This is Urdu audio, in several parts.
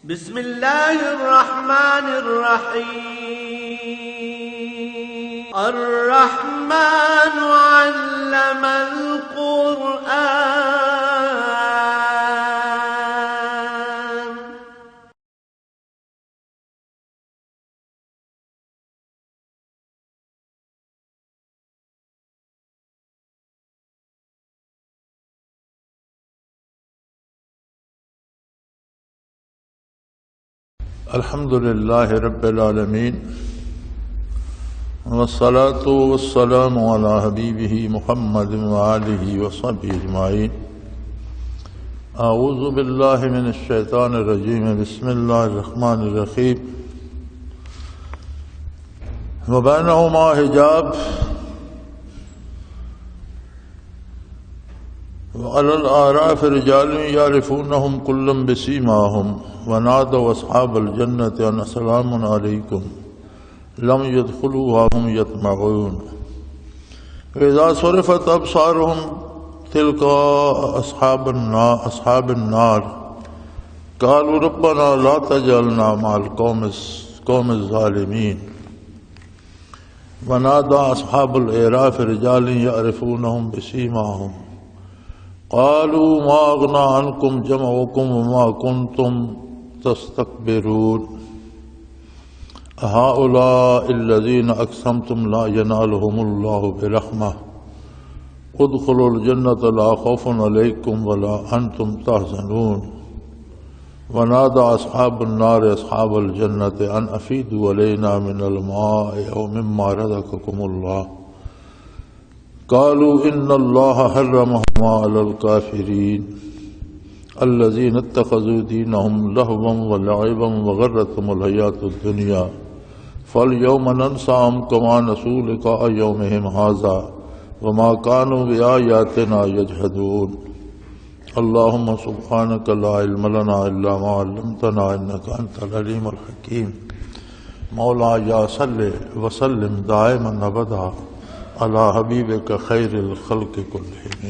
بسم الله الرحمن الرحيم. الرحمن علم القرآن. الحمد لله رب العالمين والصلاة والسلام على حبيبه محمد وآله وصحبه أجمعين. أعوذ بالله من الشيطان الرجيم. بسم الله الرحمن الرحيم. وبينهما حجاب وعلى الأعراف رجال يعرفونهم كلا بسيماهم ونادوا أصحاب الجنة أن سلام عليكم لم يدخلوها هم يطمعون. وإذا صرفت أبصارهم تلقاء أصحاب النار قالوا ربنا لا تجعلنا مع القوم الظالمين. ونادى أصحاب الأعراف رجال يعرفونهم بسيماهم قالوا ما أغنى عنكم جمعكم وما كنتم تستكبرون هؤلاء الذين أقسمتم لا ينالهم الله برحمة ادخلوا الجنة لا خوف عليكم ولا أنتم تحزنون. ونادى أصحاب النار أصحاب الجنة أن أفيدوا علينا من الماء أو مما رزقكم الله قالوا إن الله حرمهما على الكافرين الذين اتخذوا دينهم لهوا ولعبا وغرتهم الحياة الدنيا فاليوم ننساهم كما نسوا لقاء يومهم هذا وما كانوا بآياتنا يجحدون. اللهم سبحانك لا علم لنا إلا ما علمتنا إنك أنت العليم الحكيم. مولاي صل وسلم دائما أبدا على حبیبک خیر الخلق کلہم.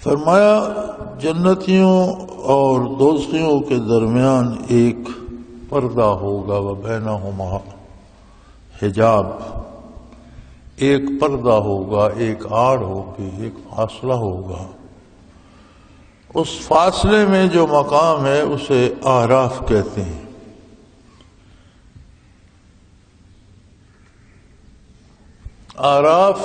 فرمایا جنتیوں اور دوزخیوں کے درمیان ایک پردہ ہوگا وبینہما حجاب، ایک پردہ ہوگا، ایک آڑ ہوگی، ایک فاصلہ ہوگا. اس فاصلے میں جو مقام ہے اسے اعراف کہتے ہیں. اعراف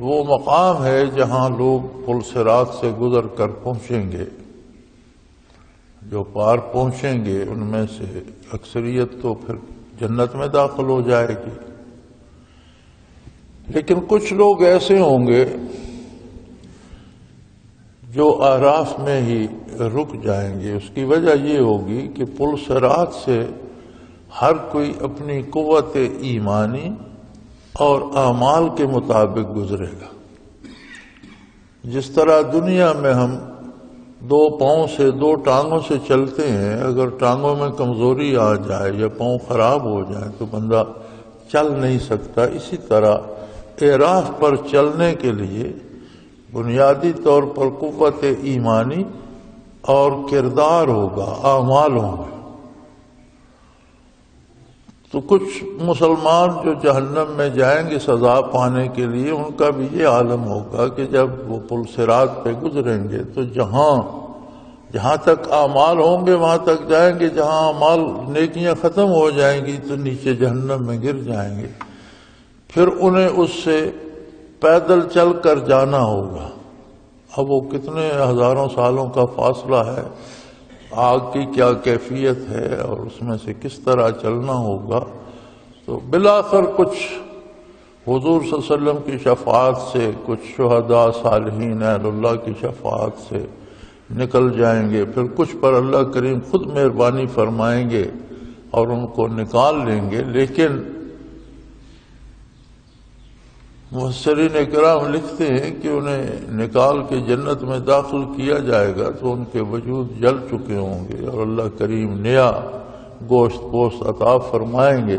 وہ مقام ہے جہاں لوگ پل صراط سے گزر کر پہنچیں گے. جو پار پہنچیں گے ان میں سے اکثریت تو پھر جنت میں داخل ہو جائے گی، لیکن کچھ لوگ ایسے ہوں گے جو اعراف میں ہی رک جائیں گے. اس کی وجہ یہ ہوگی کہ پل صراط سے ہر کوئی اپنی قوت ایمانی اور اعمال کے مطابق گزرے گا. جس طرح دنیا میں ہم دو پاؤں سے، دو ٹانگوں سے چلتے ہیں، اگر ٹانگوں میں کمزوری آ جائے یا پاؤں خراب ہو جائے تو بندہ چل نہیں سکتا. اسی طرح اعراف پر چلنے کے لیے بنیادی طور پر قوت ایمانی اور کردار ہوگا، اعمال ہوں گے. تو کچھ مسلمان جو جہنم میں جائیں گے سزا پانے کے لیے، ان کا بھی یہ عالم ہوگا کہ جب وہ پل صراط پہ گزریں گے تو جہاں تک اعمال ہوں گے وہاں تک جائیں گے، جہاں اعمال نیکیاں ختم ہو جائیں گی تو نیچے جہنم میں گر جائیں گے. پھر انہیں اس سے پیدل چل کر جانا ہوگا. اب وہ کتنے ہزاروں سالوں کا فاصلہ ہے، آگ کی کیا کیفیت ہے اور اس میں سے کس طرح چلنا ہوگا. تو بالآخر کچھ حضور صلی اللہ علیہ وسلم کی شفاعت سے، کچھ شہداء صالحین اہل اللہ کی شفاعت سے نکل جائیں گے. پھر کچھ پر اللہ کریم خود مہربانی فرمائیں گے اور ان کو نکال لیں گے. لیکن مفسرین کرام لکھتے ہیں کہ انہیں نکال کے جنت میں داخل کیا جائے گا تو ان کے وجود جل چکے ہوں گے اور اللہ کریم نیا گوشت پوست عطا فرمائیں گے.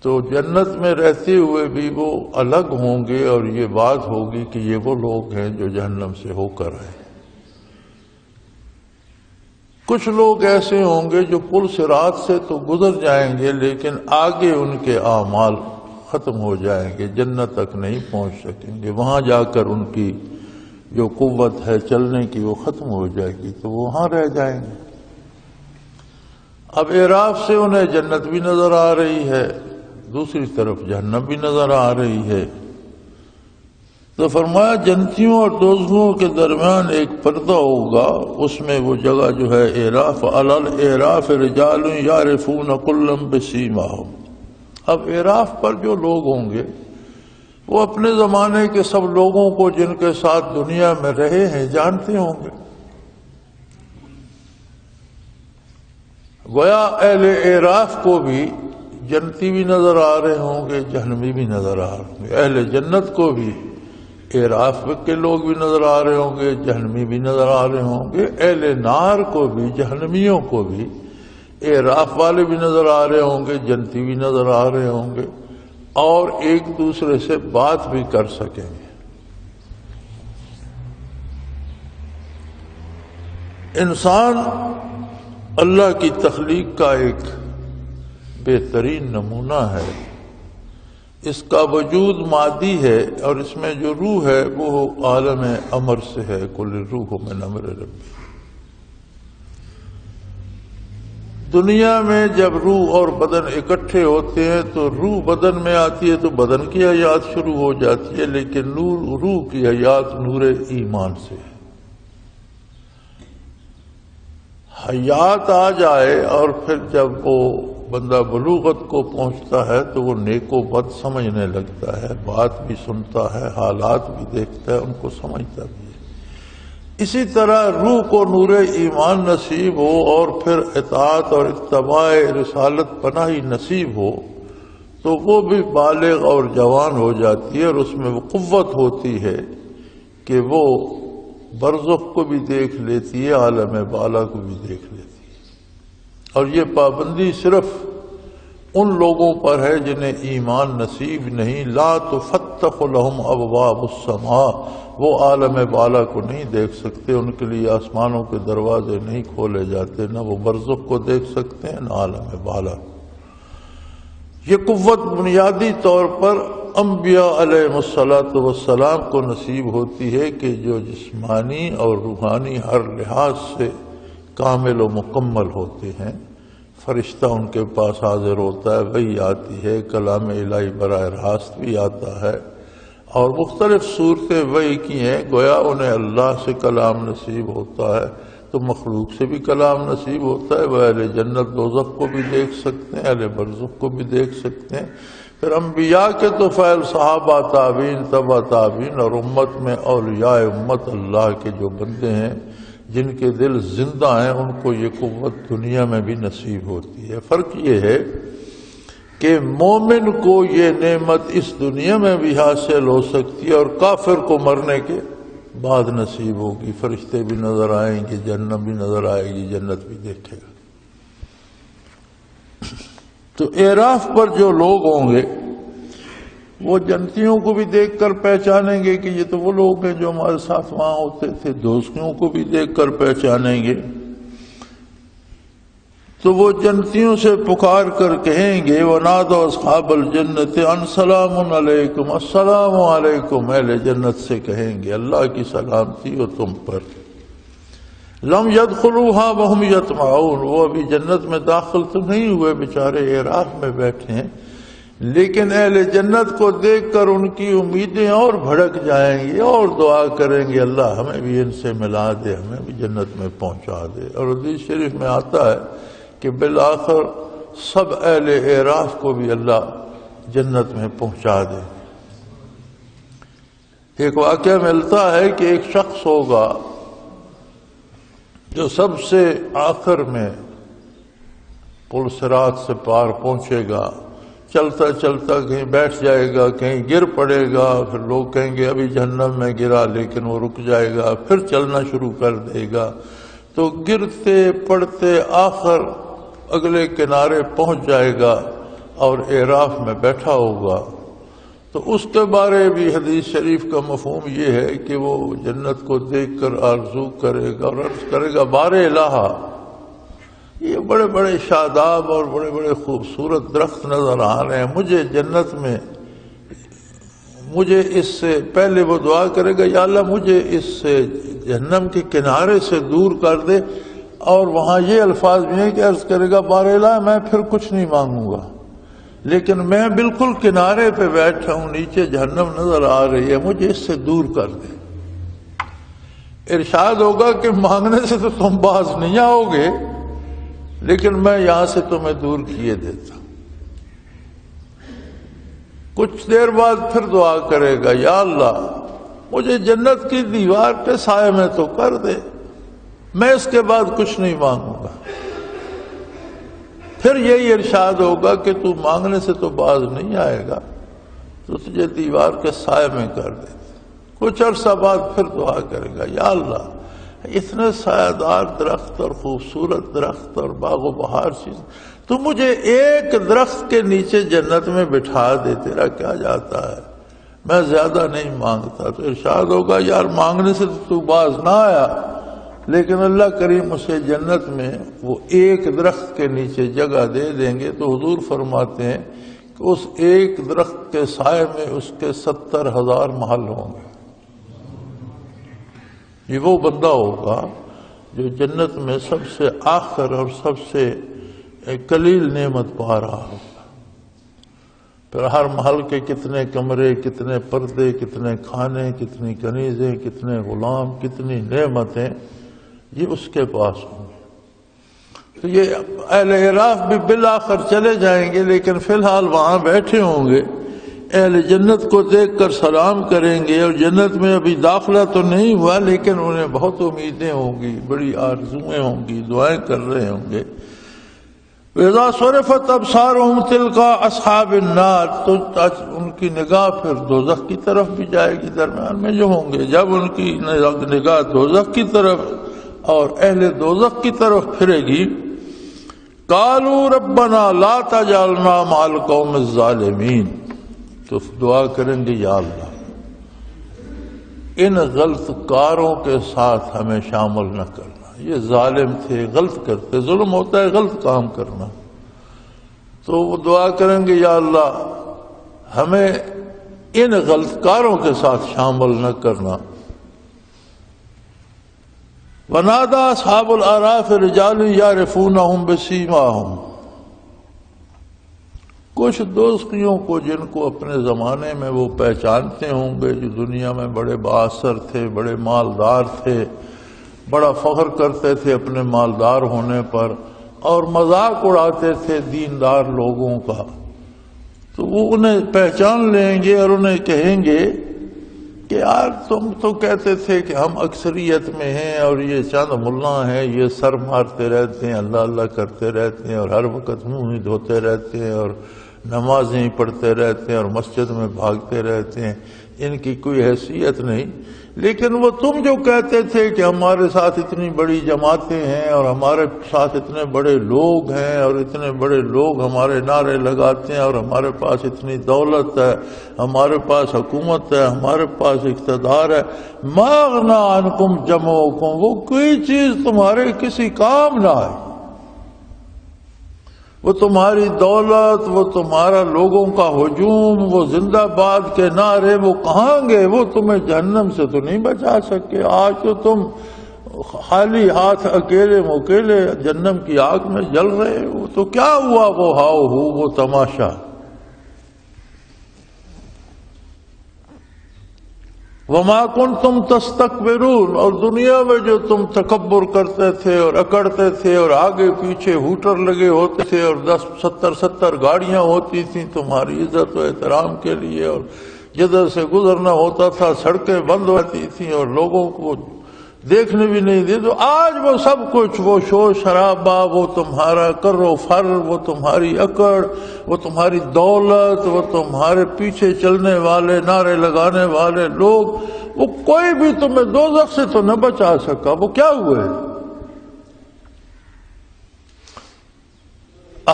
تو جنت میں رہتے ہوئے بھی وہ الگ ہوں گے، اور یہ بات ہوگی کہ یہ وہ لوگ ہیں جو جہنم سے ہو کر آئے۔ کچھ لوگ ایسے ہوں گے جو پل صراط سے تو گزر جائیں گے، لیکن آگے ان کے اعمال ختم ہو جائیں گے، جنت تک نہیں پہنچ سکیں گے، وہاں جا کر ان کی جو قوت ہے چلنے کی وہ ختم ہو جائے گی، تو وہ وہاں رہ جائیں گے۔ اب اعراف سے انہیں جنت بھی نظر آ رہی ہے، دوسری طرف جہنم بھی نظر آ رہی ہے، تو فرمایا جنتیوں اور دوزخوں کے درمیان ایک پردہ ہوگا، اس میں وہ جگہ جو ہے اعراف، علل اعراف رجال یعرفون کلا بسیماہم۔ اب اعراف پر جو لوگ ہوں گے وہ اپنے زمانے کے سب لوگوں کو جن کے ساتھ دنیا میں رہے ہیں جانتے ہوں گے۔ گویا اہل اعراف کو بھی جنتی بھی نظر آ رہے ہوں گے، جہنمی بھی نظر آ رہے ہوں گے، اہل جنت کو بھی اعراف کے لوگ بھی نظر آ رہے ہوں گے، جہنمی بھی نظر آ رہے ہوں گے، اہل نار کو بھی، جہنمیوں کو بھی اعراف والے بھی نظر آ رہے ہوں گے، جنتی بھی نظر آ رہے ہوں گے، اور ایک دوسرے سے بات بھی کر سکیں گے۔ انسان اللہ کی تخلیق کا ایک بہترین نمونہ ہے، اس کا وجود مادی ہے، اور اس میں جو روح ہے وہ عالم امر سے ہے، کل روح من امر ربی۔ دنیا میں جب روح اور بدن اکٹھے ہوتے ہیں تو روح بدن میں آتی ہے تو بدن کی حیات شروع ہو جاتی ہے، لیکن روح کی حیات نور ایمان سے ہے۔ حیات آ جائے اور پھر جب وہ بندہ بلوغت کو پہنچتا ہے تو وہ نیک و بد سمجھنے لگتا ہے، بات بھی سنتا ہے، حالات بھی دیکھتا ہے، ان کو سمجھتا بھی ہے۔ اسی طرح روح کو نور ایمان نصیب ہو اور پھر اطاعت اور اتباع رسالت پناہی نصیب ہو تو وہ بھی بالغ اور جوان ہو جاتی ہے، اور اس میں وہ قوت ہوتی ہے کہ وہ برزخ کو بھی دیکھ لیتی ہے، عالم بالا کو بھی دیکھ لیتی ہے۔ اور یہ پابندی صرف ان لوگوں پر ہے جنہیں ایمان نصیب نہیں، لا تفتح لهم ابواب السماء، وہ عالم بالا کو نہیں دیکھ سکتے، ان کے لیے آسمانوں کے دروازے نہیں کھولے جاتے، نہ وہ برزخ کو دیکھ سکتے ہیں نہ عالم بالا۔ یہ قوت بنیادی طور پر انبیاء علیہ الصلاۃ والسلام کو نصیب ہوتی ہے کہ جو جسمانی اور روحانی ہر لحاظ سے کامل و مکمل ہوتے ہیں۔ فرشتہ ان کے پاس حاضر ہوتا ہے، وحی آتی ہے، کلام الہی براہ راست بھی آتا ہے، اور مختلف صورتیں وحی کی ہیں، گویا انہیں اللہ سے کلام نصیب ہوتا ہے تو مخلوق سے بھی کلام نصیب ہوتا ہے۔ وہ اہل جنت دوزخ کو بھی دیکھ سکتے ہیں، اہل برزخ کو بھی دیکھ سکتے ہیں۔ پھر انبیاء کے تو فعل صحابہ، تابعین، تبع تابعین، اور امت میں اولیاء امت اللہ کے جو بندے ہیں جن کے دل زندہ ہیں ان کو یہ قوت دنیا میں بھی نصیب ہوتی ہے۔ فرق یہ ہے کہ مومن کو یہ نعمت اس دنیا میں بھی حاصل ہو سکتی ہے اور کافر کو مرنے کے بعد نصیب ہوگی۔ فرشتے بھی نظر آئیں گے، جہنم بھی نظر آئے گی، جنت بھی دیکھے گا۔ تو اعراف پر جو لوگ ہوں گے وہ جنتیوں کو بھی دیکھ کر پہچانیں گے کہ یہ تو وہ لوگ ہیں جو ہمارے ساتھ وہاں ہوتے تھے، دوزخیوں کو بھی دیکھ کر پہچانیں گے۔ تو وہ جنتیوں سے پکار کر کہیں گے وَنَادَوْا أَصْحَابَ الْجَنَّةِ أَنْ سَلَامٌ عَلَيْكُمْ، السلام علیکم، اہل جنت سے کہیں گے اللہ کی سلامتی ہو تم پر۔ لم يدخلوها وهم يطمعون، وہ ابھی جنت میں داخل تو نہیں ہوئے، بیچارے اعراف میں بیٹھے ہیں، لیکن اہل جنت کو دیکھ کر ان کی امیدیں اور بھڑک جائیں گی اور دعا کریں گے اللہ ہمیں بھی ان سے ملا دے، ہمیں بھی جنت میں پہنچا دے۔ اور حدیث شریف میں آتا ہے کہ بالآخر سب اہل اعراف کو بھی اللہ جنت میں پہنچا دے۔ ایک واقعہ ملتا ہے کہ ایک شخص ہوگا جو سب سے آخر میں پل صراط سے پار پہنچے گا، چلتا چلتا کہیں بیٹھ جائے گا، کہیں گر پڑے گا، پھر لوگ کہیں گے ابھی جہنم میں گرا، لیکن وہ رک جائے گا، پھر چلنا شروع کر دے گا، تو گرتے پڑتے آخر اگلے کنارے پہنچ جائے گا، اور اعراف میں بیٹھا ہوگا، تو اس کے بارے بھی حدیث شریف کا مفہوم یہ ہے کہ وہ جنت کو دیکھ کر آرزو کرے گا اور عرض کرے گا بار الہ، یہ بڑے بڑے شاداب اور بڑے بڑے خوبصورت درخت نظر آ رہے ہیں، مجھے جنت میں مجھے اس سے پہلے وہ دعا کرے گا یا اللہ مجھے اس سے جہنم کے کنارے سے دور کر دے، اور وہاں یہ الفاظ بھی ہیں کہ عرض کرے گا بار الہ میں پھر کچھ نہیں مانگوں گا، لیکن میں بالکل کنارے پہ بیٹھا ہوں، نیچے جہنم نظر آ رہی ہے، مجھے اس سے دور کر دے۔ ارشاد ہوگا کہ مانگنے سے تو تم باز نہیں آؤ گے، لیکن میں یہاں سے تمہیں دور کیے دیتا ہوں۔ کچھ دیر بعد پھر دعا کرے گا یا اللہ مجھے جنت کی دیوار کے سائے میں تو کر دے، میں اس کے بعد کچھ نہیں مانگوں گا۔ پھر یہی ارشاد ہوگا کہ تو مانگنے سے تو باز نہیں آئے گا، تو تجھے دیوار کے سائے میں کر دے۔ کچھ عرصہ بعد پھر دعا کرے گا یا اللہ اتنے سایہ دار درخت اور خوبصورت درخت اور باغ و بہار چیز، تو مجھے ایک درخت کے نیچے جنت میں بٹھا دے، تیرا کیا جاتا ہے، میں زیادہ نہیں مانگتا۔ تو ارشاد ہوگا یار مانگنے سے تو باز نہ آیا، لیکن اللہ کریم اسے جنت میں وہ ایک درخت کے نیچے جگہ دے دیں گے۔ تو حضور فرماتے ہیں کہ اس ایک درخت کے سائے میں اس کے 70,000 محل ہوں گے۔ یہ وہ بندہ ہوگا جو جنت میں سب سے آخر اور سب سے قلیل نعمت پا رہا ہوگا۔ پھر ہر محل کے کتنے کمرے، کتنے پردے، کتنے کھانے، کتنی کنیزیں، کتنے غلام، کتنی نعمتیں یہ اس کے پاس ہوں گے۔ تو یہ اہل اعراف بھی بالآخر چلے جائیں گے، لیکن فی الحال وہاں بیٹھے ہوں گے، اہل جنت کو دیکھ کر سلام کریں گے، اور جنت میں ابھی داخلہ تو نہیں ہوا لیکن انہیں بہت امیدیں ہوں گی، بڑی آرزویں ہوں گی، دعائیں کر رہے ہوں گے۔ وَإِذَا صُرِفَتْ أَبْصَارُهُمْ تِلْقَاءَ أَصْحَابِ النَّارِ، تو ان کی نگاہ پھر دوزخ کی طرف بھی جائے گی، درمیان میں جو ہوں گے، جب ان کی نگاہ دوزخ کی طرف اور اہل دوزخ کی طرف پھرے گی، قَالُوا رَبَّنَا لَا تَجْعَلْنَا مَعَ الْقَوْمِ الظَّالِمِينَ، تو دعا کریں گے یا اللہ ان غلط کاروں کے ساتھ ہمیں شامل نہ کرنا، یہ ظالم تھے، غلط کرتے، ظلم ہوتا ہے غلط کام کرنا۔ تو وہ دعا کریں گے یا اللہ ہمیں ان غلط کاروں کے ساتھ شامل نہ کرنا۔ وَنَادَى أَصْحَابُ الْأَعْرَافِ رِجَالٌ يَعْرِفُونَهُمْ بِسِيمَاهُمْ، کچھ دوستیوں کو جن کو اپنے زمانے میں وہ پہچانتے ہوں گے، جو دنیا میں بڑے بااثر تھے، بڑے مالدار تھے، بڑا فخر کرتے تھے اپنے مالدار ہونے پر، اور مذاق اڑاتے تھے دیندار لوگوں کا، تو وہ انہیں پہچان لیں گے اور انہیں کہیں گے کہ یار تم تو کہتے تھے کہ ہم اکثریت میں ہیں اور یہ چند ملا ہیں، یہ سر مارتے رہتے ہیں، اللہ اللہ کرتے رہتے ہیں اور ہر وقت منہ ہی دھوتے رہتے ہیں اور نمازیں پڑھتے رہتے ہیں اور مسجد میں بھاگتے رہتے ہیں، ان کی کوئی حیثیت نہیں۔ لیکن وہ تم جو کہتے تھے کہ ہمارے ساتھ اتنی بڑی جماعتیں ہیں اور ہمارے ساتھ اتنے بڑے لوگ ہیں اور اتنے بڑے لوگ ہمارے نعرے لگاتے ہیں اور ہمارے پاس اتنی دولت ہے، ہمارے پاس حکومت ہے، ہمارے پاس اقتدار ہے، ما اغنی عنکم جمعکم، وہ کوئی چیز تمہارے کسی کام نہ آئے، وہ تمہاری دولت، وہ تمہارا لوگوں کا ہجوم، وہ زندہ باد کے نعرے، وہ کہاں گئے؟ وہ تمہیں جہنم سے تو نہیں بچا سکے۔ آج تو تم خالی ہاتھ اکیلے مکیلے جہنم کی آگ میں جل رہے ہو، تو کیا ہوا وہ ہاؤ ہو، وہ تماشا؟ وما کنتم تستکبرون، اور دنیا میں جو تم تکبر کرتے تھے اور اکڑتے تھے اور آگے پیچھے ہوٹر لگے ہوتے تھے اور 10 گاڑیاں ہوتی تھیں تمہاری عزت و احترام کے لیے، اور جدھر سے گزرنا ہوتا تھا سڑکیں بند ہوتی تھیں اور لوگوں کو دیکھنے بھی نہیں دی، تو آج وہ سب کچھ، وہ شور شرابہ، وہ تمہارا کر و فر، وہ تمہاری اکڑ، وہ تمہاری دولت، وہ تمہارے پیچھے چلنے والے نعرے لگانے والے لوگ، وہ کوئی بھی تمہیں دوزخ سے تو نہ بچا سکا۔ وہ کیا ہوئے؟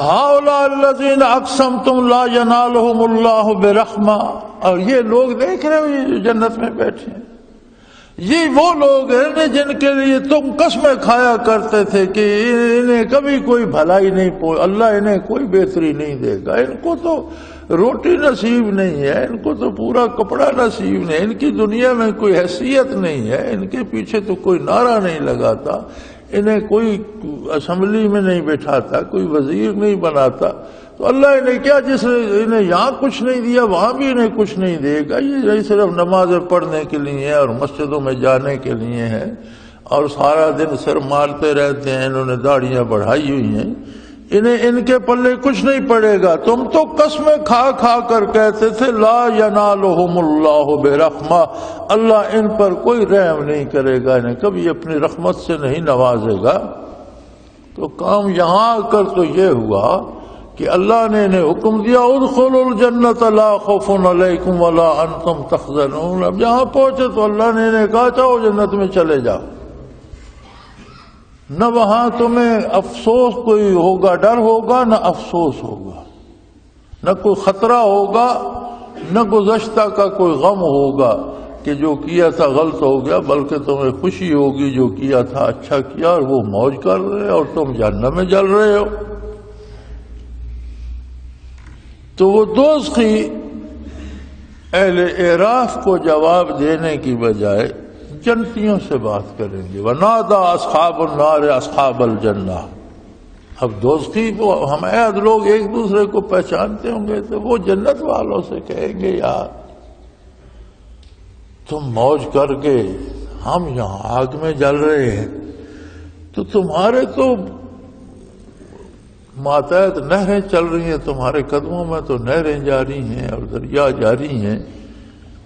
ہؤلاء الذین اقسمتم لا ینالہم اللہ برحمہ، اور یہ لوگ دیکھ رہے ہو یہ جو جنت میں بیٹھے ہیں، یہ وہ لوگ ہیں جن کے لیے تم قسمیں کھایا کرتے تھے کہ انہیں کبھی کوئی بھلائی نہیں اللہ انہیں کوئی بہتری نہیں دے گا، ان کو تو روٹی نصیب نہیں ہے، ان کو تو پورا کپڑا نصیب نہیں، ان کی دنیا میں کوئی حیثیت نہیں ہے، ان کے پیچھے تو کوئی نعرہ نہیں لگاتا، انہیں کوئی اسمبلی میں نہیں بٹھاتا، کوئی وزیر نہیں بناتا، تو اللہ انہیں کیا، جس نے انہیں یہاں کچھ نہیں دیا وہاں بھی انہیں کچھ نہیں دے گا، یہ صرف نمازیں پڑھنے کے لیے ہے اور مسجدوں میں جانے کے لیے ہے اور سارا دن سر مارتے رہتے ہیں، انہوں نے داڑیاں بڑھائی ہوئی ہیں، انہیں ان کے پلے کچھ نہیں پڑے گا۔ تم تو قسمیں کھا کھا کر کہتے تھے لا ینالہم اللہ برحمہ، اللہ ان پر کوئی رحم نہیں کرے گا، انہیں کبھی اپنی رحمت سے نہیں نوازے گا۔ تو کام یہاں آ کر تو یہ ہوا کہ اللہ نے انہیں حکم دیا ادخلوا الجنت لا خوف علیکم ولا انتم تحزنون، اب یہاں پہنچے تو اللہ نے انہیں کہا چاہو جنت میں چلے جاؤ، نہ وہاں تمہیں افسوس کوئی ہوگا، ڈر ہوگا، نہ افسوس ہوگا، نہ کوئی خطرہ ہوگا، نہ گزشتہ کا کوئی غم ہوگا کہ جو کیا تھا غلط ہو گیا، بلکہ تمہیں خوشی ہوگی جو کیا تھا اچھا کیا اور وہ موج کر رہے اور تم جہنم میں جل رہے ہو۔ تو وہ دوزخی اہل اعراف کو جواب دینے کی بجائے جنتیوں سے بات کریں گے، وَنَادَى أَصْحَابُ النَّارِ أَصْحَابَ الْجَنَّةِ۔ اب دوزخی وہ ہم لوگ ایک دوسرے کو پہچانتے ہوں گے تو وہ جنت والوں سے کہیں گے یار تم موج کر کے ہم یہاں آگ میں جل رہے ہیں، تو تمہارے تو ماتحت نہریں چل رہی ہیں، تمہارے قدموں میں تو نہریں جاری ہیں اور دریا جاری ہیں،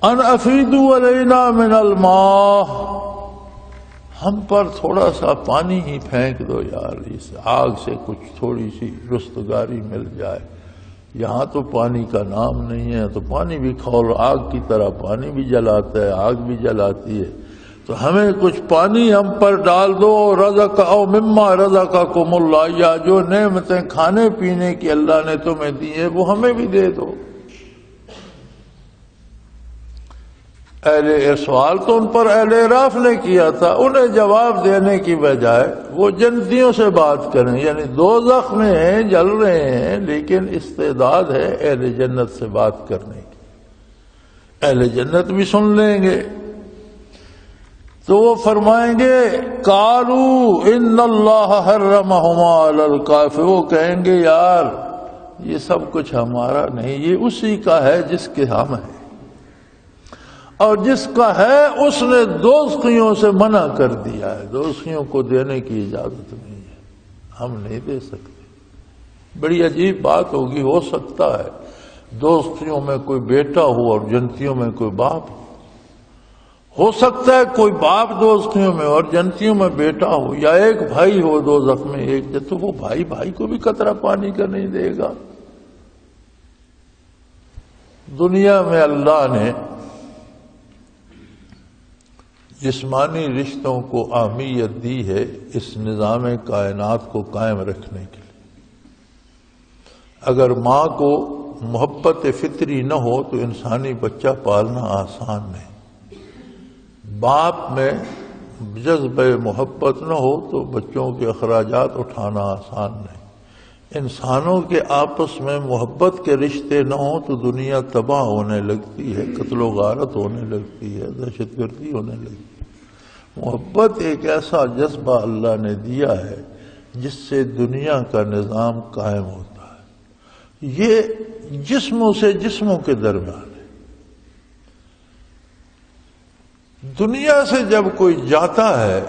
ان افیدوا علینا من الماء، ہم پر تھوڑا سا پانی ہی پھینک دو یار، اس آگ سے کچھ تھوڑی سی رستگاری مل جائے، یہاں تو پانی کا نام نہیں ہے، تو پانی بھی کھول، آگ کی طرح پانی بھی جلاتا ہے، آگ بھی جلاتی ہے، تو ہمیں کچھ پانی ہم پر ڈال دو، رزق او مما رزقکم اللہ، یا جو نعمتیں کھانے پینے کی اللہ نے تمہیں دی ہیں وہ ہمیں بھی دے دو۔ سوال تو ان پر اہل اعراف نے کیا تھا، انہیں جواب دینے کی بجائے وہ جنتیوں سے بات کریں، یعنی دوزخ میں ہیں، جل رہے ہیں، لیکن استعداد ہے اہل جنت سے بات کرنے کی، اہل جنت بھی سن لیں گے۔ تو وہ فرمائیں گے قالوا ان اللہ حرمہما علی الکافر، وہ کہیں گے یار یہ سب کچھ ہمارا نہیں، یہ اسی کا ہے جس کے ہم ہیں، اور جس کا ہے اس نے دوزخیوں سے منع کر دیا ہے، دوزخیوں کو دینے کی اجازت نہیں ہے، ہم نہیں دے سکتے۔ بڑی عجیب بات ہوگی، ہو سکتا ہے دوزخیوں میں کوئی بیٹا ہو اور جنتیوں میں کوئی باپ ہو سکتا ہے کوئی باپ دوزخیوں میں اور جنتیوں میں بیٹا ہو، یا ایک بھائی ہو دوزخ میں ایک، تو وہ بھائی بھائی کو بھی قطرہ پانی کا نہیں دے گا۔ دنیا میں اللہ نے جسمانی رشتوں کو اہمیت دی ہے اس نظام کائنات کو قائم رکھنے کے لیے۔ اگر ماں کو محبت فطری نہ ہو تو انسانی بچہ پالنا آسان نہیں، باپ میں جذبہ محبت نہ ہو تو بچوں کے اخراجات اٹھانا آسان نہیں، انسانوں کے آپس میں محبت کے رشتے نہ ہوں تو دنیا تباہ ہونے لگتی ہے، قتل و غارت ہونے لگتی ہے، دہشت گردی ہونے لگتی ہے۔ محبت ایک ایسا جذبہ اللہ نے دیا ہے جس سے دنیا کا نظام قائم ہوتا ہے، یہ جسموں سے جسموں کے درمیان ہے۔ دنیا سے جب کوئی جاتا ہے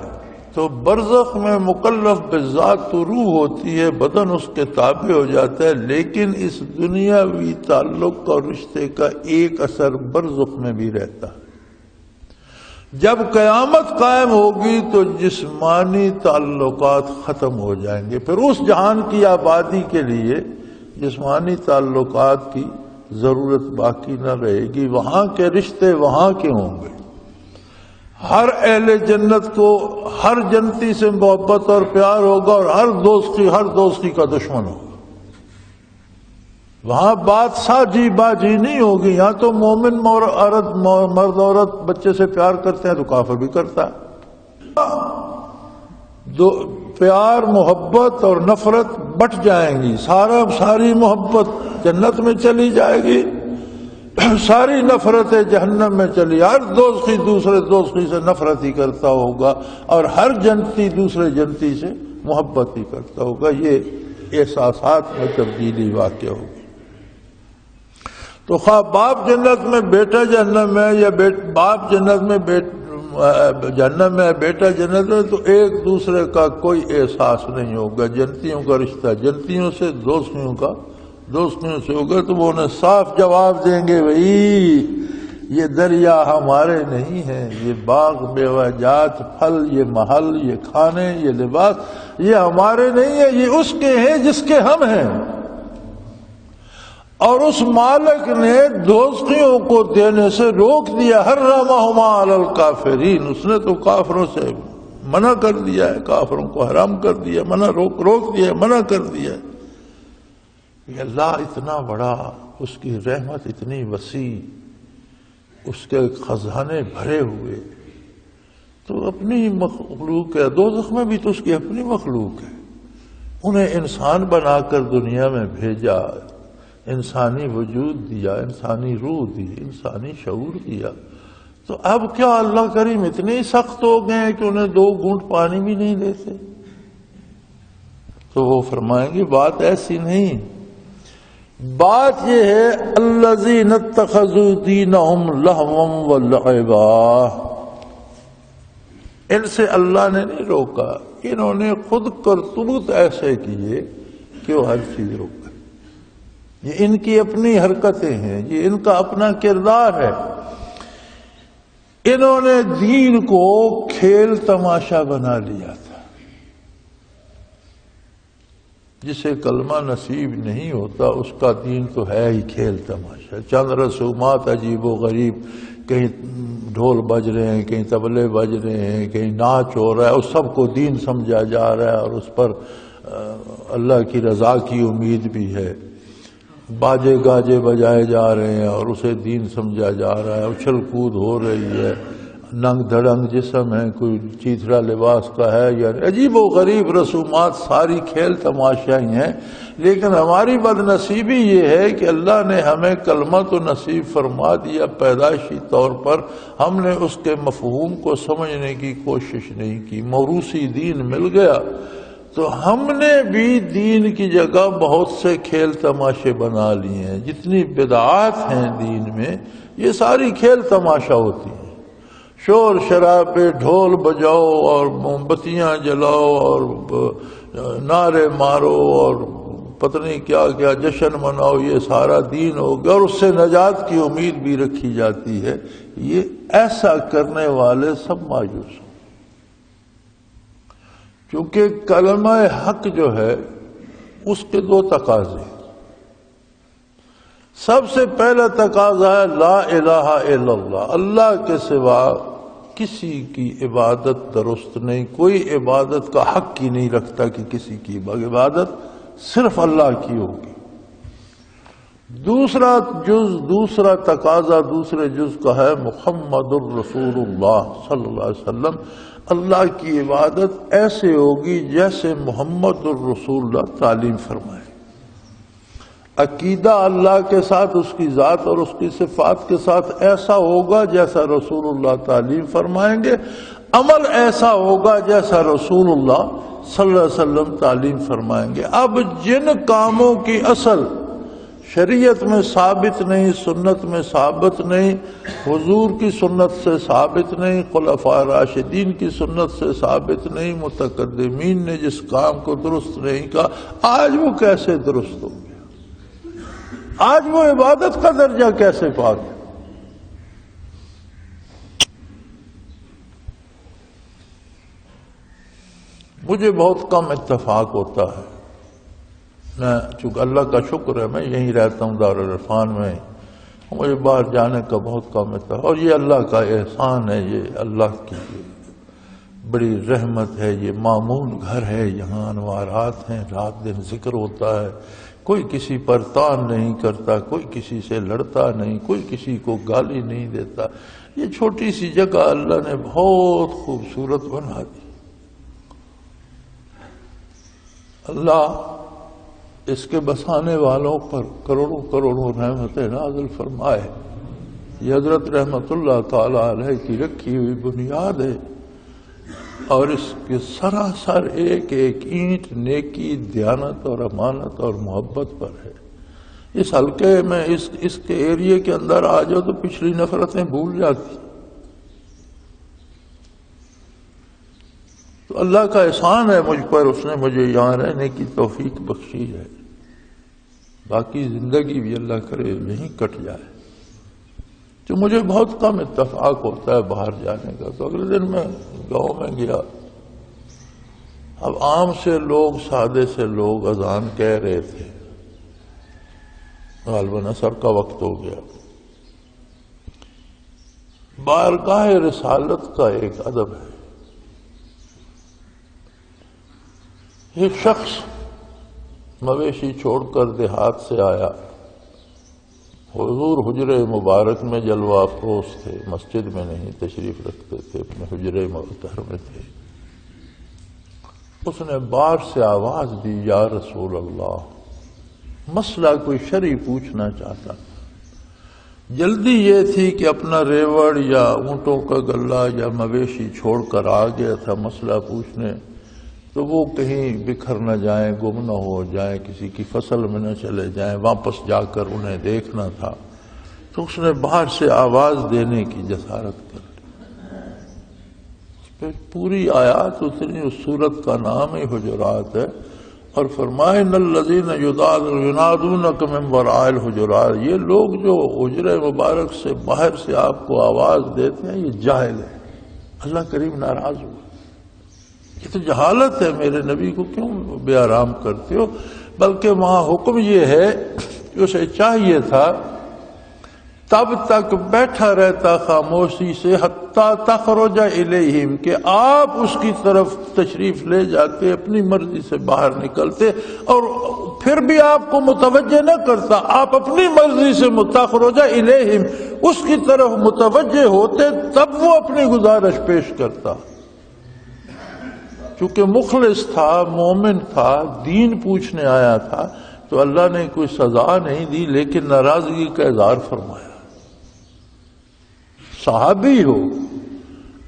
تو برزخ میں مکلف بذات تو روح ہوتی ہے، بدن اس کے تابع ہو جاتا ہے، لیکن اس دنیاوی تعلق اور رشتے کا ایک اثر برزخ میں بھی رہتا ہے۔ جب قیامت قائم ہوگی تو جسمانی تعلقات ختم ہو جائیں گے، پھر اس جہان کی آبادی کے لیے جسمانی تعلقات کی ضرورت باقی نہ رہے گی، وہاں کے رشتے وہاں کے ہوں گے۔ ہر اہل جنت کو ہر جنتی سے محبت اور پیار ہوگا اور ہر دوستی کا دشمن ہوگا۔ وہاں بات ساجی باجی نہیں ہوگی. یہاں تو مومن مرد عورت بچے سے پیار کرتے ہیں تو کافر بھی کرتا ہے. پیار محبت اور نفرت بٹ جائیں گی. ساری محبت جنت میں چلی جائے گی, ساری نفرت جہنم میں چلی. ہر دوستی دوسرے دوستی سے نفرت ہی کرتا ہوگا اور ہر جنتی دوسرے جنتی سے محبت ہی کرتا ہوگا. یہ احساسات میں تبدیلی واقع ہوگی. تو خواہ باپ جنت میں بیٹا جہنم میں یا باپ جنت میں جہنم میں بیٹا جنت میں, تو ایک دوسرے کا کوئی احساس نہیں ہوگا. جنتیوں کا رشتہ جنتیوں سے, دوستیوں سے ہوگا. تو وہ انہیں صاف جواب دیں گے, بھائی یہ دریا ہمارے نہیں ہیں, یہ باغ میوہ جات پھل, یہ محل, یہ کھانے, یہ لباس, یہ ہمارے نہیں ہیں, یہ اس کے ہیں جس کے ہم ہیں. اور اس مالک نے دوستیوں کو دینے سے روک دیا. حرمہما علی الکافرین, اس نے تو کافروں سے منع کر دیا ہے, کافروں کو حرام کر دیا, روک دیا, منع کر دیا. یہ اللہ اتنا بڑا, اس کی رحمت اتنی وسیع, اس کے خزانے بھرے ہوئے, تو اپنی مخلوق ہے. دوزخ میں بھی تو اس کی اپنی مخلوق ہے. انہیں انسان بنا کر دنیا میں بھیجا, انسانی وجود دیا, انسانی روح دی, انسانی شعور دیا. تو اب کیا اللہ کریم اتنے سخت ہو گئے ہیں کہ انہیں 2 گھونٹ پانی بھی نہیں دیتے؟ تو وہ فرمائیں گے بات ایسی نہیں. بات یہ ہے الذین اتخذوا دینہم لہوا ولعبا, ان سے اللہ نے نہیں روکا, انہوں نے خود کرتوت ایسے کیے کہ وہ ہر چیز روک. یہ ان کی اپنی حرکتیں ہیں, یہ ان کا اپنا کردار ہے. انہوں نے دین کو کھیل تماشا بنا لیا تھا. جسے کلمہ نصیب نہیں ہوتا اس کا دین تو ہے ہی کھیل تماشا. چند رسومات عجیب و غریب, کہیں ڈھول بج رہے ہیں, کہیں طبلے بج رہے ہیں, کہیں ناچ ہو رہا ہے, اس سب کو دین سمجھا جا رہا ہے اور اس پر اللہ کی رضا کی امید بھی ہے. باجے گاجے بجائے جا رہے ہیں اور اسے دین سمجھا جا رہا ہے. اچھل کود ہو رہی ہے, ننگ دھڑنگ جسم ہے, کوئی چیتھڑا لباس کا ہے, یا عجیب و غریب رسومات, ساری کھیل تماشا ہی ہیں. لیکن ہماری بد نصیبی یہ ہے کہ اللہ نے ہمیں کلمہ تو نصیب فرما دیا پیدائشی طور پر, ہم نے اس کے مفہوم کو سمجھنے کی کوشش نہیں کی. موروثی دین مل گیا تو ہم نے بھی دین کی جگہ بہت سے کھیل تماشے بنا لیے ہیں. جتنی بدعات ہیں دین میں, یہ ساری کھیل تماشا ہوتی ہیں. شور شرابے, ڈھول بجاؤ اور موم بتیاں جلاؤ اور نعرے مارو اور پتہ نہیں کیا کیا جشن مناؤ, یہ سارا دین ہو گیا. اور اس سے نجات کی امید بھی رکھی جاتی ہے. یہ ایسا کرنے والے سب مایوس ہیں, کیونکہ کلمہ حق جو ہے اس کے 2 تقاضے. سب سے پہلا تقاضا ہے لا الہ الا اللہ, اللہ کے سوا کسی کی عبادت درست نہیں. کوئی عبادت کا حق ہی نہیں رکھتا کہ کسی کی عبادت صرف اللہ کی ہوگی. دوسرا تقاضا دوسرے جز کا ہے محمد الرسول اللہ صلی اللہ علیہ وسلم. اللہ کی عبادت ایسے ہوگی جیسے محمد الرسول اللہ تعلیم فرمائے. عقیدہ اللہ کے ساتھ, اس کی ذات اور اس کی صفات کے ساتھ ایسا ہوگا جیسا رسول اللہ تعلیم فرمائیں گے. عمل ایسا ہوگا جیسا رسول اللہ صلی اللہ علیہ وسلم تعلیم فرمائیں گے. اب جن کاموں کی اصل شریعت میں ثابت نہیں, سنت میں ثابت نہیں, حضور کی سنت سے ثابت نہیں, خلفاء راشدین کی سنت سے ثابت نہیں, متقدمین نے جس کام کو درست نہیں کہا, آج وہ کیسے درست ہو گیا؟ آج وہ عبادت کا درجہ کیسے پا گیا؟ مجھے بہت کم اتفاق ہوتا ہے. میں چونکہ اللہ کا شکر ہے میں یہیں رہتا ہوں دارالعرفان میں, مجھے باہر جانے کا بہت کم اتفاق. اور یہ اللہ کا احسان ہے, یہ اللہ کی بڑی رحمت ہے. یہ معمول گھر ہے, یہاں انوارات ہیں, رات دن ذکر ہوتا ہے, کوئی کسی پر تان نہیں کرتا، کوئی کسی سے لڑتا نہیں، کوئی کسی کو گالی نہیں دیتا۔ یہ چھوٹی سی جگہ اللہ نے بہت خوبصورت بنا دی۔ اللہ اس کے بسانے والوں پر کروڑوں کروڑوں رحمتیں نازل فرمائے۔ یہ حضرت رحمت اللہ تعالی علیہ کی رکھی ہوئی بنیاد ہے، اور اس کے سراسر ایک ایک اینٹ نیکی، دیانت اور امانت اور محبت پر ہے۔ اس حلقے میں اس کے ایریے کے اندر آ جاؤ تو پچھلی نفرتیں بھول جاتی۔ تو اللہ کا احسان ہے مجھ پر، اس نے مجھے یہاں رہنے کی توفیق بخشی ہے۔ باقی زندگی بھی اللہ کرے یہیں کٹ جائے۔ تو مجھے بہت کم اتفاق ہوتا ہے باہر جانے کا۔ تو اگلے دن میں گاؤں میں گیا، اب عام سے لوگ، سادے سے لوگ اذان کہہ رہے تھے، غالباً عصر کا وقت ہو گیا۔ بارگاہ رسالت کا ایک ادب ہے۔ ایک شخص مویشی چھوڑ کر دیہات سے آیا، حضور حجرے مبارک میں جلوہ افروز تھے، مسجد میں نہیں تشریف رکھتے تھے، اپنے حجرے مطہر میں تھے۔ اس نے باہر سے آواز دی، یا رسول اللہ، مسئلہ کوئی شرعی پوچھنا چاہتا۔ جلدی یہ تھی کہ اپنا ریوڑ یا اونٹوں کا گلہ یا مویشی چھوڑ کر آ گیا تھا مسئلہ پوچھنے، تو وہ کہیں بکھر نہ جائیں، گم نہ ہو جائیں، کسی کی فصل میں نہ چلے جائیں، واپس جا کر انہیں دیکھنا تھا۔ تو اس نے باہر سے آواز دینے کی جسارت کر لی۔ اس پہ پوری آیات اتری، اس سورت کا نام ہی حجرات ہے، اور فرمائے ان الذین ینادونک من وراء الحجرات، یہ لوگ جو حجرے مبارک سے باہر سے آپ کو آواز دیتے ہیں، یہ جاہل ہے۔ اللہ کریم ناراض ہوا، یہ تو جہالت ہے، میرے نبی کو کیوں بے آرام کرتے ہو؟ بلکہ وہاں حکم یہ ہے کہ اسے چاہیے تھا تب تک بیٹھا رہتا خاموشی سے حتیٰ تخرج الیہم، کہ آپ اس کی طرف تشریف لے جاتے، اپنی مرضی سے باہر نکلتے، اور پھر بھی آپ کو متوجہ نہ کرتا، آپ اپنی مرضی سے تخرج الیہم اس کی طرف متوجہ ہوتے، تب وہ اپنی گزارش پیش کرتا۔ چونکہ مخلص تھا، مومن تھا، دین پوچھنے آیا تھا، تو اللہ نے کوئی سزا نہیں دی، لیکن ناراضگی کا اظہار فرمایا۔ صحابی ہو،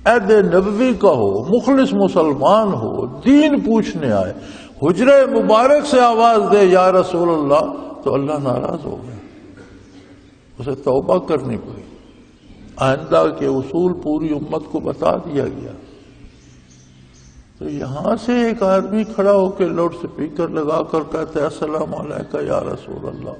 عہد نبوی کا ہو، مخلص مسلمان ہو، دین پوچھنے آئے، حجرے مبارک سے آواز دے یا رسول اللہ، تو اللہ ناراض ہو گئے، اسے توبہ کرنی پڑی۔ آئندہ کے اصول پوری امت کو بتا دیا گیا۔ تو یہاں سے ایک آدمی کھڑا ہو کے لاؤڈ سپیکر لگا کر کہتا ہے السلام علیکم یا رسول اللہ۔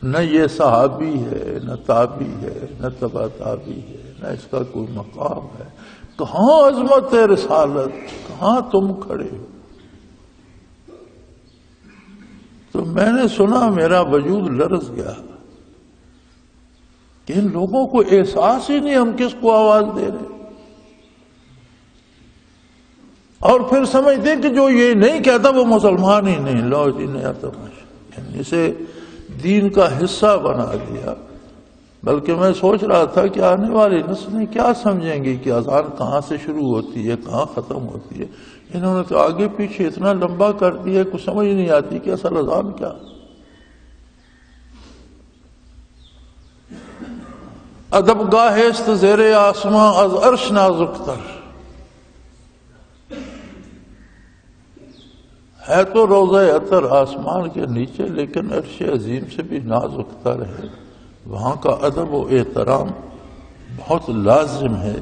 نہ یہ صحابی ہے، نہ تابعی ہے، نہ تبع تابعی ہے، نہ اس کا کوئی مقام ہے۔ کہاں عظمت رسالت، کہاں تم کھڑے ہو؟ تو میں نے سنا، میرا وجود لرز گیا کہ ان لوگوں کو احساس ہی نہیں ہم کس کو آواز دے رہے، اور پھر سمجھتے کہ جو یہ نہیں کہتا وہ مسلمان ہی نہیں۔ لو جی نیا تماشا، اسے دین کا حصہ بنا دیا۔ بلکہ میں سوچ رہا تھا کہ آنے والی نسلیں کیا سمجھیں گی کہ اذان کہاں سے شروع ہوتی ہے، کہاں ختم ہوتی ہے۔ انہوں نے تو آگے پیچھے اتنا لمبا کر دیا کہ سمجھ نہیں آتی کہ اصل اذان کیا۔ ادب گاہست زیر آسماں از عرش نازکتر، ہے تو روضہ عطر آسمان کے نیچے، لیکن عرش عظیم سے بھی نازک تر ہے۔ وہاں کا ادب و احترام بہت لازم ہے۔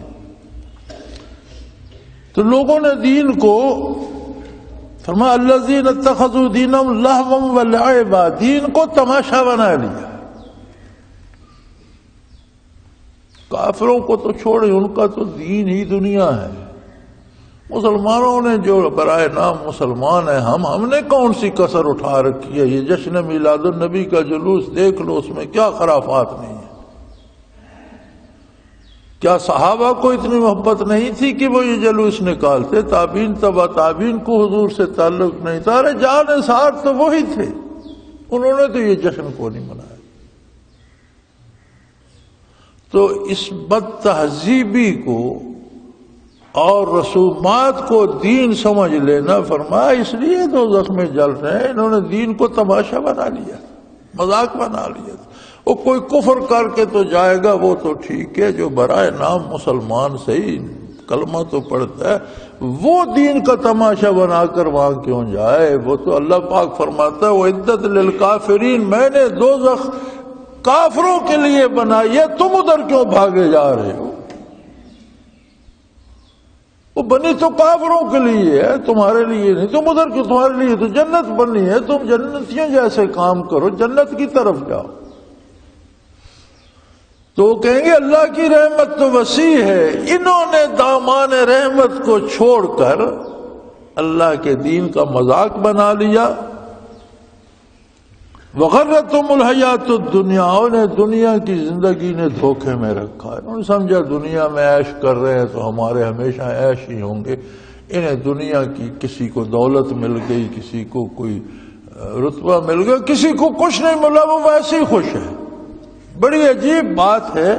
تو لوگوں نے دین کو فرمایا الذین اتخذوا دینہم لہوا ولعبا، دین کو تماشا بنا لیا۔ کافروں کو تو چھوڑے، ان کا تو دین ہی دنیا ہے۔ مسلمانوں نے جو برائے نام مسلمان ہیں، ہم نے کون سی کسر اٹھا رکھی ہے؟ یہ جشن میلاد النبی کا جلوس دیکھ لو، اس میں کیا خرافات نہیں ہے، کیا صحابہ کو اتنی محبت نہیں تھی کہ وہ یہ جلوس نکالتے؟ تابعین تبع تابعین کو حضور سے تعلق نہیں تھا، ارے جان سار تو وہی تھے، انہوں نے تو یہ جشن کو نہیں منایا۔ تو اس بد تہذیبی کو اور رسومات کو دین سمجھ لینا، فرمایا اس لیے دوزخ میں جل رہے ہیں، انہوں نے دین کو تماشا بنا لیا، مذاق بنا لیا۔ وہ کوئی کفر کر کے تو جائے گا وہ تو ٹھیک ہے، جو برائے نام مسلمان صحیح کلمہ تو پڑھتا ہے، وہ دین کا تماشا بنا کر وہاں کیوں جائے؟ وہ تو اللہ پاک فرماتا ہے وَعِدَّتْ لِلْكَافِرِينَ، میں نے دوزخ کافروں کے لیے بنائی ہے، تم ادھر کیوں بھاگے جا رہے ہو؟ وہ بنی تو کافروں کے لیے ہے، تمہارے لیے نہیں، تم ادھر کیوں؟ تمہارے لیے تو جنت بنی ہے، تم جنتیوں جیسے کام کرو، جنت کی طرف جاؤ۔ تو وہ کہیں گے اللہ کی رحمت تو وسیع ہے، انہوں نے دامان رحمت کو چھوڑ کر اللہ کے دین کا مذاق بنا لیا۔ وغرتہم الحیات الدنیا، انہیں دنیا کی زندگی نے دھوکے میں رکھا ہے، انہوں نے سمجھا دنیا میں عیش کر رہے ہیں تو ہمارے ہمیشہ عیش ہی ہوں گے۔ انہیں دنیا کی کسی کو دولت مل گئی، کسی کو کوئی رتبہ مل گیا، کسی کو کچھ نہیں ملا، وہ ویسے ہی خوش ہے۔ بڑی عجیب بات ہے،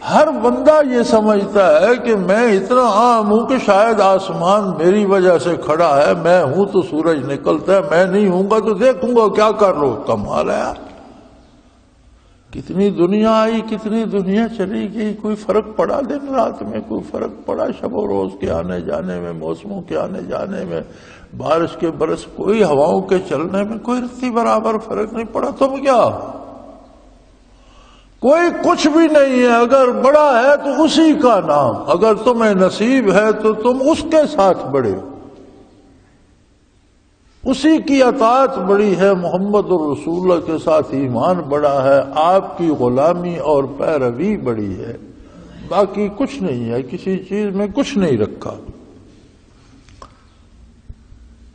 ہر بندہ یہ سمجھتا ہے کہ میں اتنا عام ہوں کہ شاید آسمان میری وجہ سے کھڑا ہے، میں ہوں تو سورج نکلتا ہے، میں نہیں ہوں گا تو دیکھوں گا کیا کر لو۔ کمال ہے یار، کتنی دنیا آئی، کتنی دنیا چلی گئی، کوئی فرق پڑا دن رات میں؟ کوئی فرق پڑا شب و روز کے آنے جانے میں، موسموں کے آنے جانے میں، بارش کے برس، کوئی ہواؤں کے چلنے میں کوئی رتی برابر فرق نہیں پڑا۔ تم کیا کوئی کچھ بھی نہیں ہے، اگر بڑا ہے تو اسی کا نام، اگر تمہیں نصیب ہے تو تم اس کے ساتھ بڑے ہو، اسی کی اطاعت بڑی ہے، محمد الرسول اللہ کے ساتھ ایمان بڑا ہے، آپ کی غلامی اور پیروی بڑی ہے، باقی کچھ نہیں ہے، کسی چیز میں کچھ نہیں رکھا۔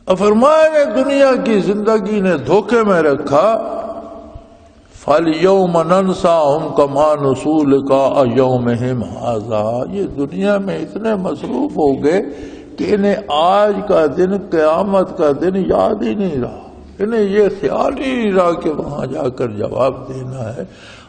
فرمایا دنیا کی زندگی نے دھوکے میں رکھا۔ فَالْيَوْمَ نَنْسَاهُمْ كَمَا نُسُوا لِقَاءَ يَوْمِهِمْ هَذَا، یہ دنیا میں اتنے مصروف ہو گئے کہ انہیں آج کا دن، قیامت کا دن یاد ہی نہیں رہا، انہیں یہ خیال ہی نہیں رہا کہ وہاں جا کر جواب دینا ہے۔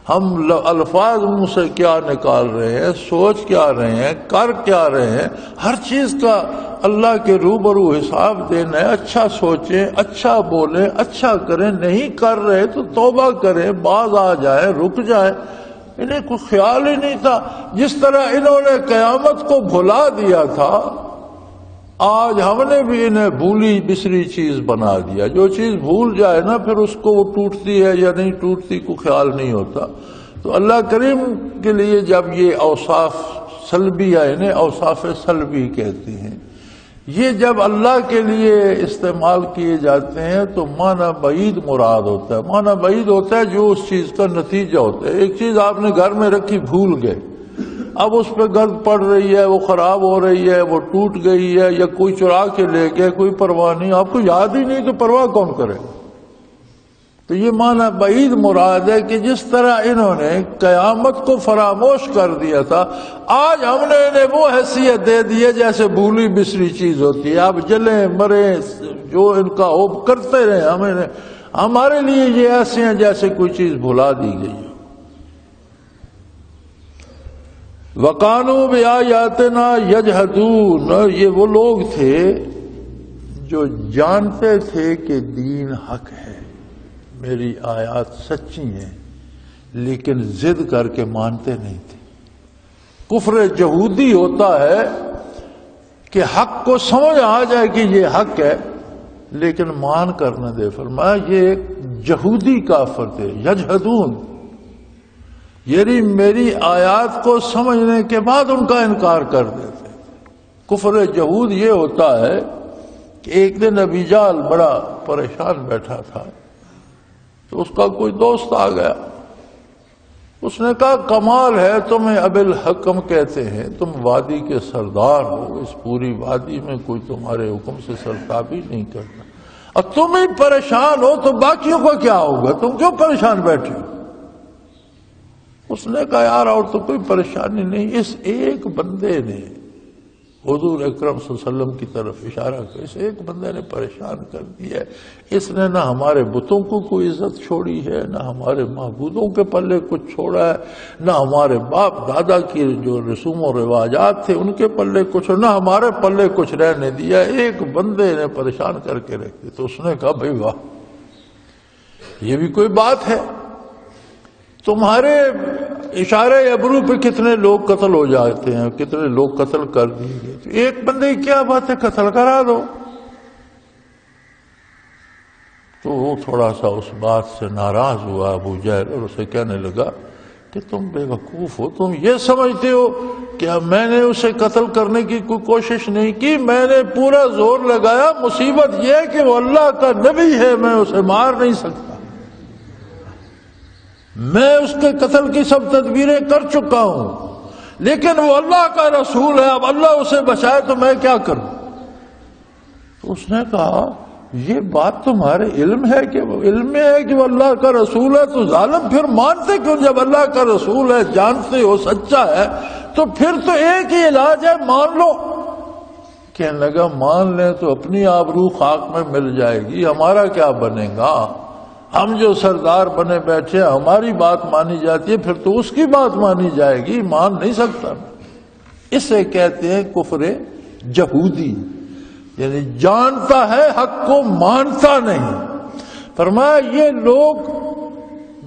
ہم الفاظ منہ سے کیا نکال رہے ہیں، سوچ کیا رہے ہیں، کر کیا رہے ہیں، ہر چیز کا اللہ کے روبرو حساب دینا ہے۔ اچھا سوچیں، اچھا بولیں، اچھا کریں، نہیں کر رہے تو توبہ کریں، باز آ جائیں، رک جائیں۔ انہیں کوئی خیال ہی نہیں تھا، جس طرح انہوں نے قیامت کو بھلا دیا تھا، آج ہم نے بھی انہیں بھولی بسری چیز بنا دیا۔ جو چیز بھول جائے نا پھر اس کو وہ ٹوٹتی ہے یا نہیں ٹوٹتی کو خیال نہیں ہوتا۔ تو اللہ کریم کے لیے جب یہ اوصاف سلبی ہے، انہیں اوصاف سلبی کہتے ہیں، یہ جب اللہ کے لیے استعمال کیے جاتے ہیں تو معنی بعید مراد ہوتا ہے۔ معنی بعید ہوتا ہے جو اس چیز کا نتیجہ ہوتا ہے۔ ایک چیز آپ نے گھر میں رکھی، بھول گئے، اب اس پہ گرد پڑ رہی ہے، وہ خراب ہو رہی ہے، وہ ٹوٹ گئی ہے، یا کوئی چرا کے لے گئے، کوئی پرواہ نہیں، آپ کو یاد ہی نہیں تو پرواہ کون کرے؟ تو یہ معنی بعید مراد ہے کہ جس طرح انہوں نے قیامت کو فراموش کر دیا تھا، آج ہم نے انہیں وہ حیثیت دے دی ہے جیسے بھولی بسری چیز ہوتی ہے۔ آپ جلیں مریں جو ان کا ہو کرتے رہے، ہمارے لیے یہ ایسے ہیں جیسے کوئی چیز بھلا دی گئی ہے۔ وَقَانُوا بِآيَاتِنَا يَجْحَدُونَ، یہ وہ لوگ تھے جو جانتے تھے کہ دین حق ہے، میری آیات سچی ہیں، لیکن ضد کر کے مانتے نہیں تھے۔ کفر جہودی ہوتا ہے کہ حق کو سمجھ آ جائے کہ یہ حق ہے لیکن مان کر نہ دے۔ فرمایا یہ ایک جہودی کافر تھے، یجحدون، یعنی میری آیات کو سمجھنے کے بعد ان کا انکار کر دیتے۔ کفر جہود یہ ہوتا ہے کہ ایک دن ابی جہل بڑا پریشان بیٹھا تھا تو اس کا کوئی دوست آ گیا، اس نے کہا کمال ہے، تمہیں ابی الحکم کہتے ہیں، تم وادی کے سردار ہو، اس پوری وادی میں کوئی تمہارے حکم سے سرتابی نہیں کرتا، اور تم ہی پریشان ہو تو باقیوں کا کیا ہوگا؟ تم کیوں پریشان بیٹھے ہو؟ اس نے کہا یار اور تو کوئی پریشانی نہیں، اس ایک بندے نے حضور اکرم صلی اللہ علیہ وسلم کی طرف اشارہ کر، اس ایک بندے نے پریشان کر دیا ہے، اس نے نہ ہمارے بتوں کو کوئی عزت چھوڑی ہے، نہ ہمارے معبودوں کے پلے کچھ چھوڑا ہے، نہ ہمارے باپ دادا کی جو رسوم و رواجات تھے ان کے پلے کچھ، نہ ہمارے پلے کچھ رہنے دیا، ایک بندے نے پریشان کر کے رکھ دیا۔ تو اس نے کہا بھائی واہ، یہ بھی کوئی بات ہے، تمہارے اشارے ابرو پہ کتنے لوگ قتل ہو جاتے ہیں، کتنے لوگ قتل کر دیے گئے، تو ایک بندے کی کیا بات ہے، قتل کرا دو۔ تو وہ تھوڑا سا اس بات سے ناراض ہوا ابو جہل، اور اسے کہنے لگا کہ تم بے وقوف ہو، تم یہ سمجھتے ہو کہ میں نے اسے قتل کرنے کی کوئی کوشش نہیں کی، میں نے پورا زور لگایا، مصیبت یہ ہے کہ وہ اللہ کا نبی ہے، میں اسے مار نہیں سکتا، میں اس کے قتل کی سب تدبیریں کر چکا ہوں، لیکن وہ اللہ کا رسول ہے، اب اللہ اسے بچائے تو میں کیا کروں۔ تو اس نے کہا یہ بات تمہارے علم ہے کہ وہ علم میں ہے کہ وہ اللہ کا رسول ہے، تو ظالم پھر مانتے کیوں؟ جب اللہ کا رسول ہے، جانتے ہو سچا ہے، تو پھر تو ایک ہی علاج ہے، مان لو۔ کہنے لگا مان لیں تو اپنی آبرو خاک میں مل جائے گی، ہمارا کیا بنے گا؟ ہم جو سردار بنے بیٹھے ہماری بات مانی جاتی ہے، پھر تو اس کی بات مانی جائے گی، مان نہیں سکتا۔ اسے کہتے ہیں کفر جہودی، یعنی جانتا ہے حق کو مانتا نہیں۔ فرمایا یہ لوگ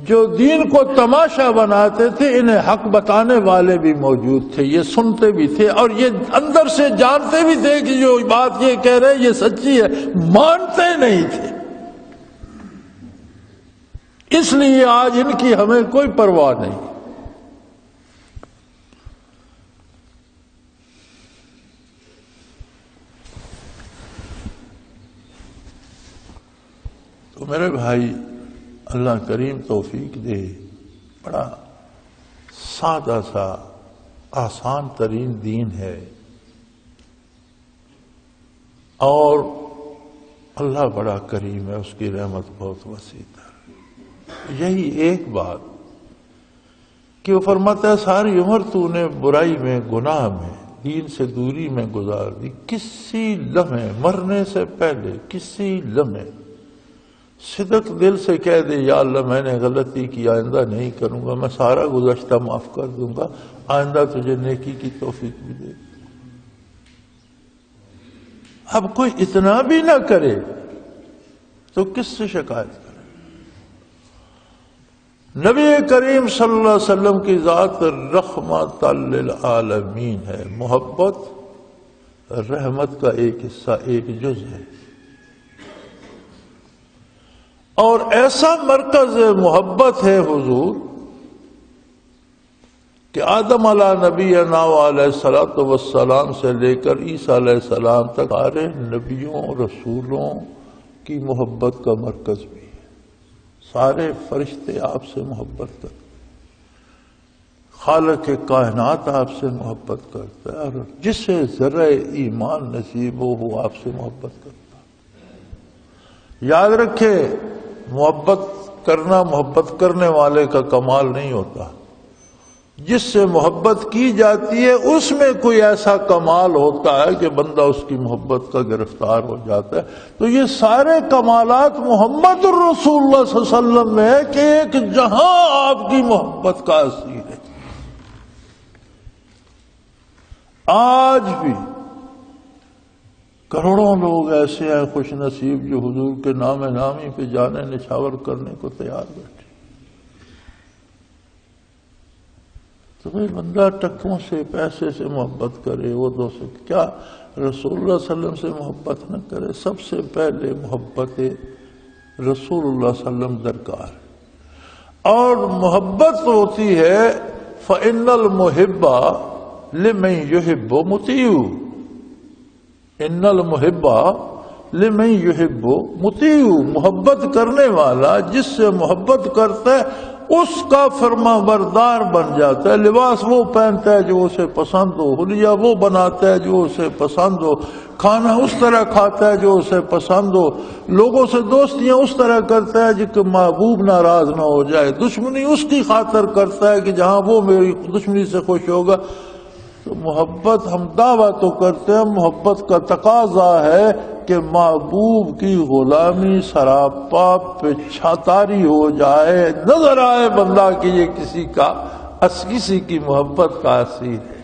جو دین کو تماشا بناتے تھے، انہیں حق بتانے والے بھی موجود تھے، یہ سنتے بھی تھے اور یہ اندر سے جانتے بھی تھے کہ جو بات یہ کہہ رہے یہ سچی ہے، مانتے نہیں تھے۔ اس لیے آج ان کی ہمیں کوئی پرواہ نہیں۔ تو میرے بھائی، اللہ کریم توفیق دے، بڑا سادہ سا آسان ترین دین ہے، اور اللہ بڑا کریم ہے، اس کی رحمت بہت وسیع ہے۔ یہی ایک بات کہ وہ فرماتا ہے ساری عمر تو نے برائی میں، گناہ میں، دین سے دوری میں گزار دی، کسی لمحے مرنے سے پہلے کسی لمحے صدق دل سے کہہ دے یا اللہ میں نے غلطی کی، آئندہ نہیں کروں گا، میں سارا گزشتہ معاف کر دوں گا، آئندہ تجھے نیکی کی توفیق بھی دے۔ اب کوئی اتنا بھی نہ کرے تو کس سے شکایت کرے؟ نبی کریم صلی اللہ علیہ وسلم کی ذات رحمت للعالمین ہے، محبت رحمت کا ایک حصہ، ایک جز ہے، اور ایسا مرکز محبت ہے حضور کہ آدم علیہ نبینا علیہ الصلوۃ والسلام سے لے کر عیسیٰ علیہ السلام تک سارے نبیوں رسولوں کی محبت کا مرکز بھی ہے۔ سارے فرشتے آپ سے محبت کرتے، خالق کائنات آپ سے محبت کرتا ہے، اور جسے ذرہ ایمان نصیب ہو وہ آپ سے محبت کرتا ہے۔ یاد رکھے، محبت کرنا محبت کرنے والے کا کمال نہیں ہوتا، جس سے محبت کی جاتی ہے اس میں کوئی ایسا کمال ہوتا ہے کہ بندہ اس کی محبت کا گرفتار ہو جاتا ہے۔ تو یہ سارے کمالات محمد الرسول اللہ صلی اللہ علیہ وسلم میں ہے کہ ایک جہاں آپ کی محبت کا اثیر ہے۔ آج بھی کروڑوں لوگ ایسے ہیں خوش نصیب جو حضور کے نام نامی پہ جانے نچھاور کرنے کو تیار بیٹھے۔ تو بھائی بندہ ٹکوں سے، پیسے سے محبت کرے، وہ دو سے کیا رسول اللہ صلی اللہ علیہ وسلم سے محبت نہ کرے؟ سب سے پہلے محبت رسول اللہ صلی اللہ علیہ وسلم درکار ہے، اور محبت ہوتی ہے فَإِنَّ الْمُحِبَّ لِمَنْ يُحِبُّ مُطِيعُ، ان المحب لمن یحب مطیع، محبت کرنے والا جس سے محبت کرتا ہے اس کا فرما بردار بن جاتا ہے۔ لباس وہ پہنتا ہے جو اسے پسند ہو، حلیہ وہ بناتا ہے جو اسے پسند ہو، کھانا اس طرح کھاتا ہے جو اسے پسند ہو، لوگوں سے دوستیاں اس طرح کرتا ہے کہ محبوب ناراض نہ ہو جائے، دشمنی اس کی خاطر کرتا ہے کہ جہاں وہ میری دشمنی سے خوش ہوگا۔ تو محبت ہم دعویٰ تو کرتے ہیں، محبت کا تقاضا ہے کہ محبوب کی غلامی سراپا پچھاتاری ہو جائے، نظر آئے بندہ کہ یہ کسی کی محبت کا اسیر ہے۔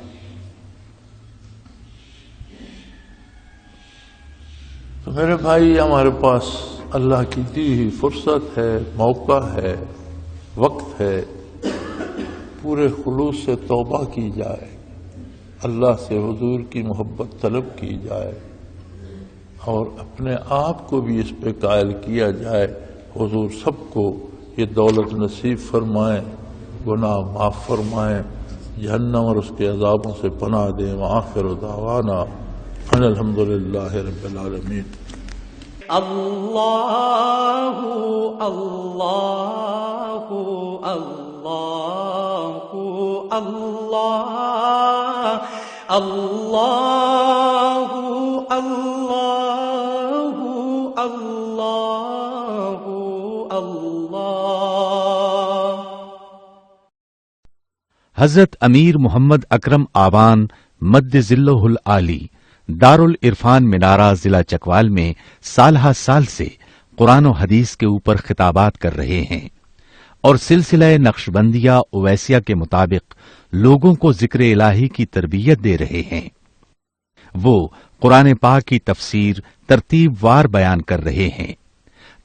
تو میرے بھائی، ہمارے پاس اللہ کی دی ہوئی فرصت ہے، موقع ہے، وقت ہے، پورے خلوص سے توبہ کی جائے، اللہ سے حضور کی محبت طلب کی جائے، اور اپنے آپ کو بھی اس پہ قائل کیا جائے۔ حضور سب کو یہ دولت نصیب فرمائیں، گناہ معاف فرمائیں، جہنم اور اس کے عذابوں سے پناہ دیں۔ وآخر دعوانا ان الحمدللہ رب العالمین۔ اللہ اللہ اللہ اللہ اللہ اللہ اللہ اللہ۔ حضرت امیر محمد اکرم آوان مد ظلہ العالی دارالعرفان منارہ ضلع چکوال میں سالہ سال سے قرآن و حدیث کے اوپر خطابات کر رہے ہیں اور سلسلہ نقشبندیہ اویسیہ کے مطابق لوگوں کو ذکر الہی کی تربیت دے رہے ہیں۔ وہ قرآن پاک کی تفسیر ترتیب وار بیان کر رہے ہیں۔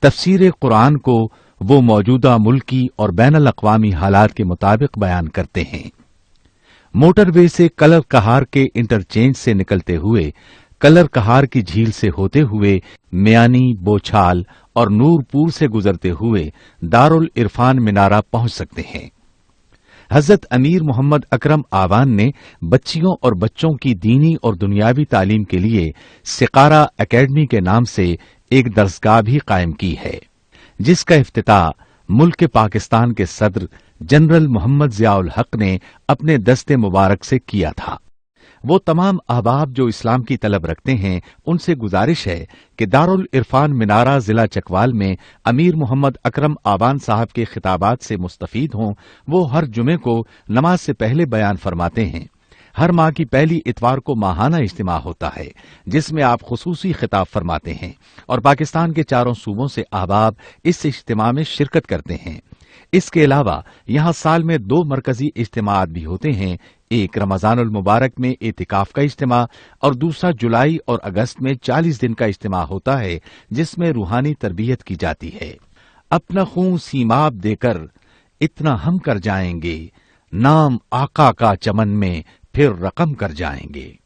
تفسیر قرآن کو وہ موجودہ ملکی اور بین الاقوامی حالات کے مطابق بیان کرتے ہیں۔ موٹر وے سے کلر کہار کے انٹرچینج سے نکلتے ہوئے، کلر کہار کی جھیل سے ہوتے ہوئے، میانی، بوچھال اور نور پور سے گزرتے ہوئے دارالعرفان منارہ پہنچ سکتے ہیں۔ حضرت امیر محمد اکرم آوان نے بچیوں اور بچوں کی دینی اور دنیاوی تعلیم کے لیے سقارہ اکیڈمی کے نام سے ایک درسگاہ بھی قائم کی ہے، جس کا افتتاح ملک پاکستان کے صدر جنرل محمد ضیاء الحق نے اپنے دست مبارک سے کیا تھا۔ وہ تمام احباب جو اسلام کی طلب رکھتے ہیں ان سے گزارش ہے کہ دارالعرفان منارہ ضلع چکوال میں امیر محمد اکرم آوان صاحب کے خطابات سے مستفید ہوں۔ وہ ہر جمعے کو نماز سے پہلے بیان فرماتے ہیں۔ ہر ماہ کی پہلی اتوار کو ماہانہ اجتماع ہوتا ہے جس میں آپ خصوصی خطاب فرماتے ہیں اور پاکستان کے چاروں صوبوں سے احباب اس اجتماع میں شرکت کرتے ہیں۔ اس کے علاوہ یہاں سال میں 2 مرکزی اجتماعات بھی ہوتے ہیں، ایک رمضان المبارک میں اعتکاف کا اجتماع اور دوسرا جولائی اور اگست میں 40 دن کا اجتماع ہوتا ہے جس میں روحانی تربیت کی جاتی ہے۔ اپنا خون سیماب دے کر اتنا ہم کر جائیں گے، نام آقا کا چمن میں پھر رقم کر جائیں گے۔